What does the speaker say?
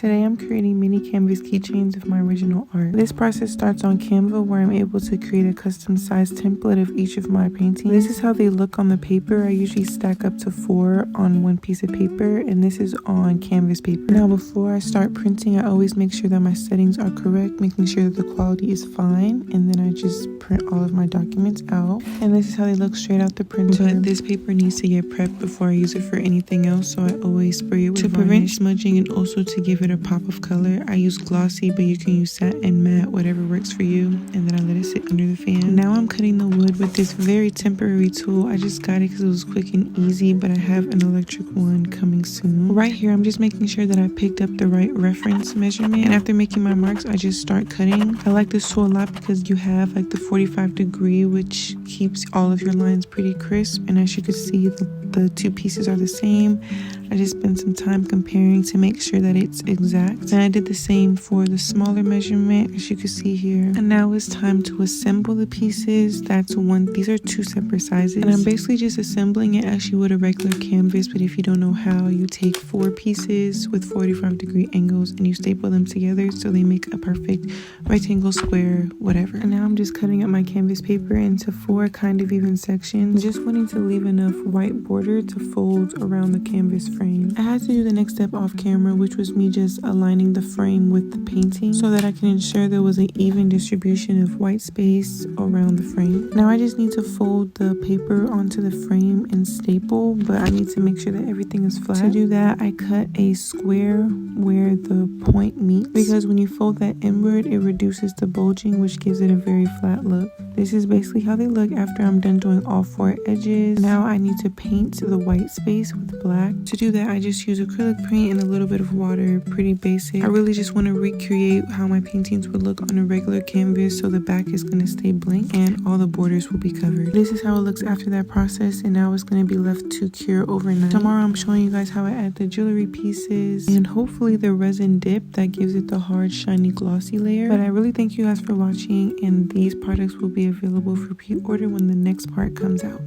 Today I'm creating mini canvas keychains of my original art. This process starts on Canva where I'm able to create a custom sized template of each of my paintings. This is how they look on the paper. I usually stack up to 4 on one piece of paper, and this is on canvas paper. Now before I start printing, I always make sure that my settings are correct, making sure that the quality is fine, and then I just print all of my documents out. And this is how they look straight out the printer. But this paper needs to get prepped before I use it for anything else, so I always spray it with varnish. To prevent smudging and also to give it a pop of color, I use glossy, but you can use satin, matte, whatever works for you. And then I let it sit under the fan. Now I'm cutting the wood with this very temporary tool. I just got it because it was quick and easy, but I have an electric one coming soon. Right here, I'm just making sure that I picked up the right reference measurement. And after making my marks, I just start cutting. I like this tool a lot because you have like the 45 degree, which keeps all of your lines pretty crisp. And as you can see, the two pieces are the same. I just spent some time comparing to make sure that it's exact. And I did the same for the smaller measurement, as you can see here. And now it's time to assemble the pieces. These are 2 separate sizes. And I'm basically just assembling it as you would a regular canvas, but if you don't know how, you take 4 pieces with 45 degree angles and you staple them together so they make a perfect rectangle, square, whatever. And now I'm just cutting up my canvas paper into 4 kind of even sections, just wanting to leave enough white border to fold around the canvas frame. I had to do the next step off camera, which was me just aligning the frame with the painting so that I can ensure there was an even distribution of white space around the frame. Now I just need to fold the paper onto the frame and staple, but I need to make sure that everything is flat. To do that, I cut a square where the point meets, because when you fold that inward, it reduces the bulging, which gives it a very flat look. This is basically how they look after I'm done doing all 4 edges. Now I need to paint the white space with black. To do that, I just use acrylic paint and a little bit of water, pretty basic. I really just want to recreate how my paintings would look on a regular canvas, so the back is going to stay blank and all the borders will be covered. This is how it looks after that process, and now it's going to be left to cure overnight. Tomorrow I'm showing you guys how I add the jewelry pieces and hopefully the resin dip that gives it the hard, shiny, glossy layer. But I really thank you guys for watching, and these products will be available for pre-order when the next part comes out.